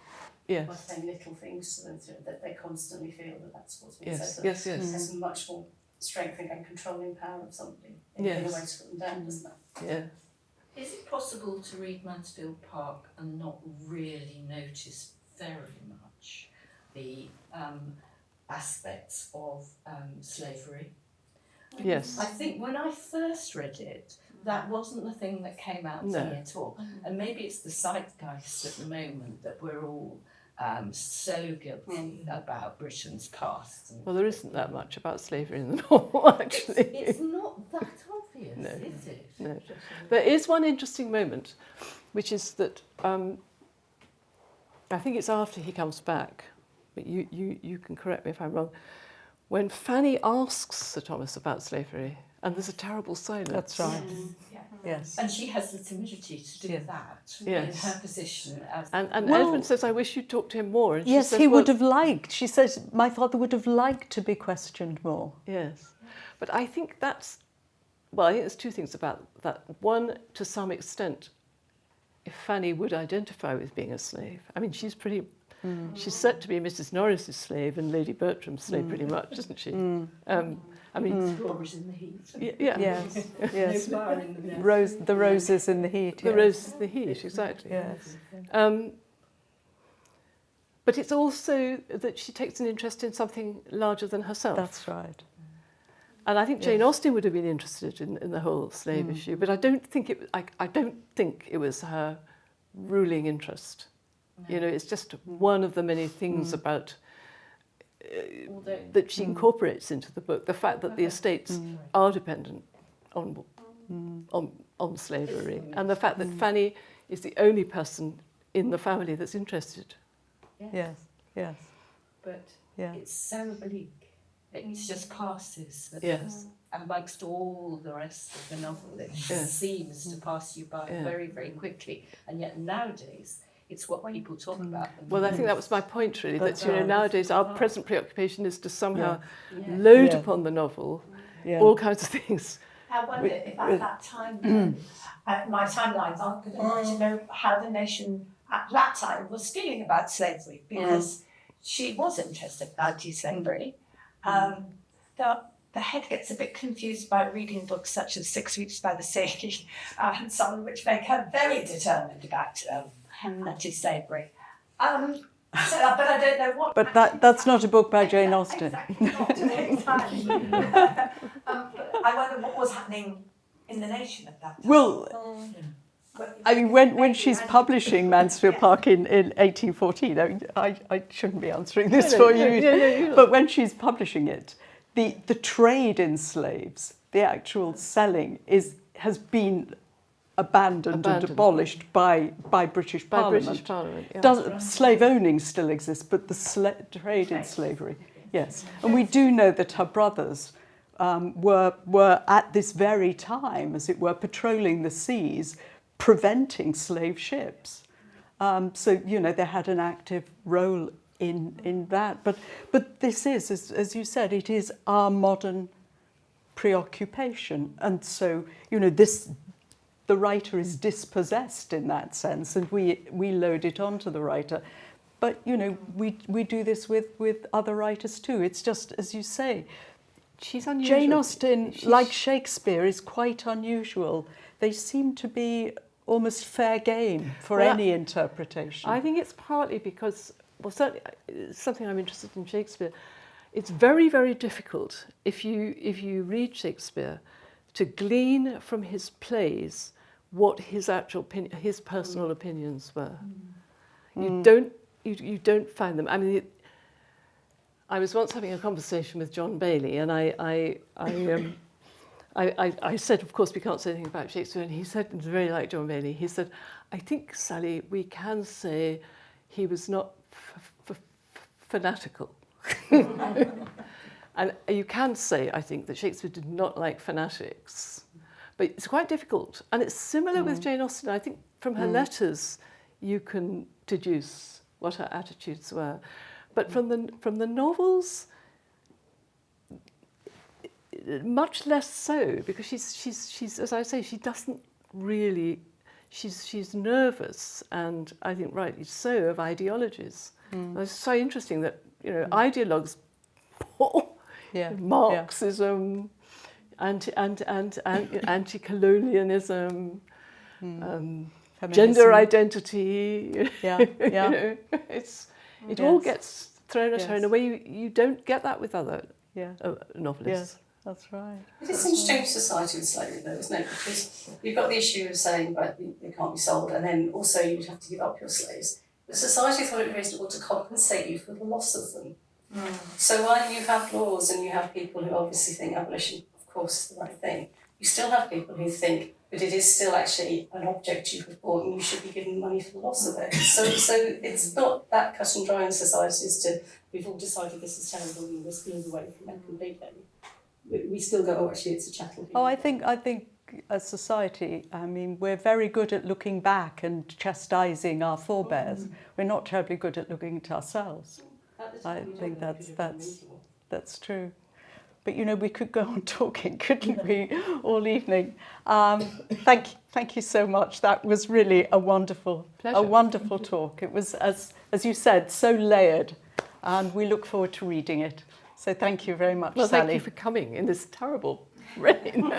by saying little things to them that they constantly feel that's what's been said. Yes. It has much more strengthening and controlling power of somebody in a way to put them down, doesn't it? Yeah. Is it possible to read Mansfield Park and not really notice very much the aspects of slavery? Yes. I think when I first read it, that wasn't the thing that came out to me at all. And maybe it's the zeitgeist at the moment that we're all so guilty about Britain's past. Well, there isn't that much about slavery in the novel, actually. It's not that obvious, is it? No. There is one interesting moment, which is that I think it's after he comes back, but you can correct me if I'm wrong, when Fanny asks Sir Thomas about slavery, and there's a terrible silence. That's right. Yes. And she has the timidity to do that in her position. And Edmund says, I wish you'd talk to him more. And she says, he would have liked. She says, my father would have liked to be questioned more. Yes. But I think I think there's two things about that. One, to some extent, if Fanny would identify with being a slave. I mean, she's pretty... She's set to be Mrs. Norris's slave and Lady Bertram's slave pretty much, isn't she? I mean, strawberries in the heat. Yes. The roses in the heat. The roses in the heat, exactly. Yes. But it's also that she takes an interest in something larger than herself. That's right. And I think Jane Austen would have been interested in the whole slave issue, but I don't think it was her ruling interest. No. You know, it's just one of the many things about that she incorporates into the book, the fact that the estates are dependent on on slavery, and the fact that Fanny is the only person in the family that's interested. Yes, yes, But yeah. it's so bleak. It just passes. Yes. Amongst all the rest of the novel, it Yes. seems to pass you by very, very quickly. And yet nowadays, it's what people talk about. Well, I think that was my point, really, That's that, you know, right. nowadays our present preoccupation is to somehow Yeah. load Yeah. upon the novel Yeah. all kinds of things. I wonder if at that time, my timelines aren't good enough to know how the nation at that time was feeling about slavery, because she was interested in anti-slavery. The head gets a bit confused by reading books such as 6 Weeks by the Sea and some of which make her very determined about anti-slavery. But I don't know what. But that's not a book by Jane Austen. Exactly, not entirely. But I wonder what was happening in the nation at that time. Well, I mean, when she's publishing Mansfield Park in 1814, I mean, I shouldn't be answering this for you, but when she's publishing it, the trade in slaves, the actual selling, has been abandoned and abolished by British Parliament. British Parliament, yeah. Slave owning still exists, but the trade in slavery, yes. And we do know that her brothers were at this very time, as it were, patrolling the seas, preventing slave ships. So, you know, they had an active role in that. But this is, as you said, it is our modern preoccupation. And so, you know, the writer is dispossessed in that sense, and we load it onto the writer. But, you know, we do this with other writers too. It's just, as you say, She's unusual. Jane Austen, like Shakespeare, is quite unusual. They seem to be almost fair game for any interpretation. I think it's partly because, well, certainly it's something I'm interested in Shakespeare. It's very, very difficult if you read Shakespeare to glean from his plays what his actual his personal opinions were. You don't find them. I mean, I was once having a conversation with John Bailey, and I said, of course, we can't say anything about Shakespeare, and he said, it was very like John Bailey, he said, I think, Sally, we can say he was not fanatical. And you can say, I think, that Shakespeare did not like fanatics. But it's quite difficult. And it's similar with Jane Austen. I think from her letters, you can deduce what her attitudes were. But from the novels, much less so, because she's as I say, she doesn't really, she's nervous, and I think rightly so, of ideologies. It's so interesting that, you know, ideologues, Marxism, anti-colonialism, gender identity. You know, it all gets thrown at her in a way you don't get that with other novelists. Yes, that's right. It is an interesting society with slavery, though, isn't it? Because you've got the issue of saying, but they can't be sold, and then also you'd have to give up your slaves. But society thought it reasonable to compensate you for the loss of them. So while you have laws and you have people who obviously think abolition, of course, is the right thing, you still have people who think, but it is still actually an object you have bought and you should be given money for the loss of it. So it's not that cut and dry in society as to, we've all decided this is terrible and we're stealing away from it completely. We still go, oh, actually, it's a chattel. Oh, I think as society, I mean, we're very good at looking back and chastising our forebears. We're not terribly good at looking at ourselves. I think that's true. But, you know, we could go on talking, couldn't we, all evening? Thank you so much. That was really a wonderful talk. It was, as you said, so layered, and we look forward to reading it. So thank you very much, Well, Sally. thank you for coming in this terrible rain.